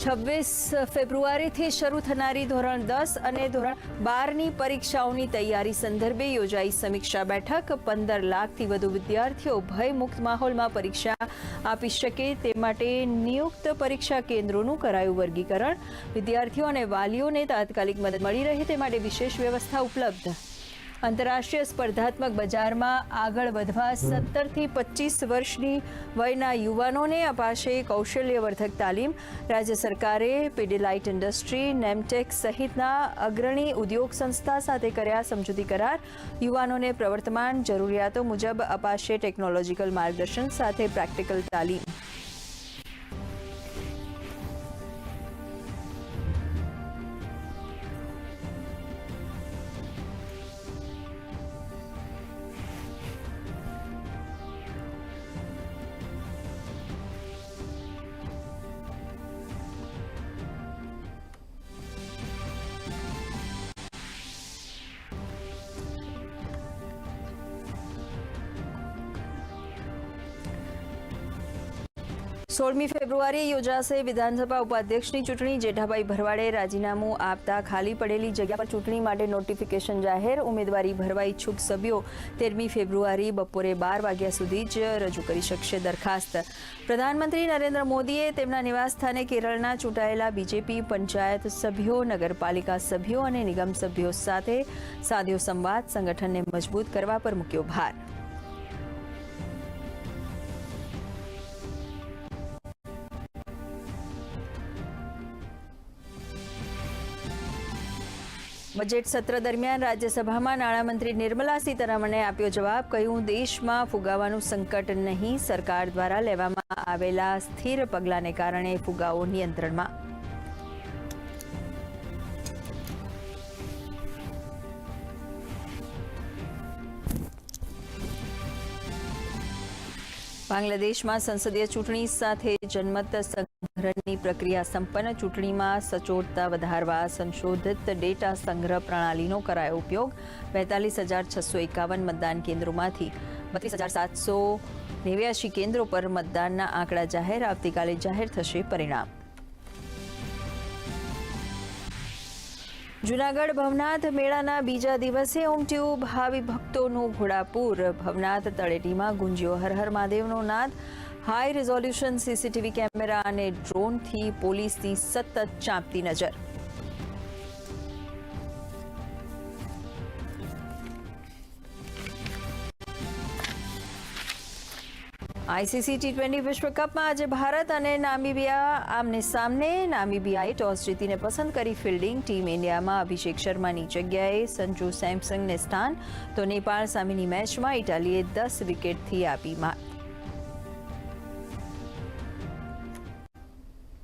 26 ફેબ્રુઆરીથી શરૂ થનારી ધોરણ 10 અને ધોરણ 12ની પરીક્ષાઓની તૈયારી સંદર્ભે યોજાઈ સમીક્ષા બેઠક। 15 લાખથી વધુ વિદ્યાર્થીઓ ભયમુક્ત માહોલમાં પરીક્ષા આપી શકે તે માટે નિયુક્ત પરીક્ષા કેન્દ્રોનું કરાયું વર્ગીકરણ। વિદ્યાર્થીઓ અને વાલીઓને તાત્કાલિક મદદ મળી રહે તે માટે વિશેષ વ્યવસ્થા ઉપલબ્ધ। આંતરરાષ્ટ્રીય સ્પર્ધાત્મક બજારમાં આગળ વધવા 17 થી 25 વર્ષની વયના યુવાનોને અપાશે કૌશલ્યવર્ધક તાલીમ। રાજ્ય સરકારે પીડીલાઇટ ઇન્ડસ્ટ્રી, નેમટેક સહિતના અગ્રણી ઉદ્યોગ સંસ્થા સાથે કર્યા સમજૂતી કરાર। યુવાનોને પ્રવર્તમાન જરૂરિયાતો મુજબ અપાશે ટેકનોલોજીકલ માર્ગદર્શન સાથે પ્રેક્ટિકલ તાલીમ। सोळमी फेब्रुआरीए योजाશે विधानसभा उपाध्यक्षની ચૂંટણી। જેઠાભાઈ ભરવાડે રાજીનામું આપતા ખાલી પડેલી જગ્યા પર ચૂંટણી માટે નોટિફિકેશન જાહેર। ઉમેદવારી ભરવા ઈચ્છુક સભ્યો 13મી ફેબ્રુઆરી બપોરે 12 વાગ્યા સુધી જ રજૂ કરી શકશે દરખાસ્ત। પ્રધાનમંત્રી નરેન્દ્ર મોદીએ તેમના નિવાસસ્થાને કેરળના ચૂંટાયેલા બીજેપી પંચાયત સભ્યો, નગરપાલિકા સભ્યો અને નિગમ સભ્યો સાથે સાધ્યો સંવાદ। સંગઠનને મજબૂત કરવા પર મૂક્યો ભાર। બજેટ સત્ર દરમિયાન રાજ્યસભામાં નાણામંત્રી નિર્મલા સીતારમણે આપ્યો જવાબ। કહ્યું, દેશમાં ફુગાવાનું સંકટ નહીં, સરકાર દ્વારા લેવામાં આવેલા સ્થિર પગલાંને કારણે ફુગાવો નિયંત્રણમાં। બાંગ્લાદેશમાં સંસદીય ચૂંટણી સાથે જનમત સંગ્રહની પ્રક્રિયા સંપન્ન। ચૂંટણીમાં સચોટતા વધારવા સંશોધિત ડેટા સંગ્રહ પ્રણાલીનો કરાયો ઉપયોગ। 42,651 મતદાન કેન્દ્રોમાંથી 32,789 કેન્દ્રો પર મતદાનના આંકડા જાહેર। આવતીકાલે જાહેર થશે પરિણામ। જૂનાગઢ ભવનાથ મેળાના બીજા દિવસે ઉમટ્યું ભાવિ ભક્તોનું ઘોડાપૂર। ભવનાથ તળેટીમાં ગુંજ્યો હર હર મહાદેવનો નાદ। હાઈ રિઝોલ્યુશન સીસીટીવી કેમેરા અને ડ્રોનથી પોલીસની સતત ચાંપતી નજર। આઈસીસી ટી20 વિશ્વકપમાં આજે ભારત અને નામીબિયા આમને સામને। નામીબિયાએ ટોસ જીતીને પસંદ કરી ફિલ્ડિંગ। ટીમ ઇન્ડિયામાં અભિષેક શર્માની જગ્યાએ સંજુ સેમસંગને સ્થાન, તો નેપાળ સામેની મેચમાં ઇટાલીએ 10 વિકેટથી આપી માત।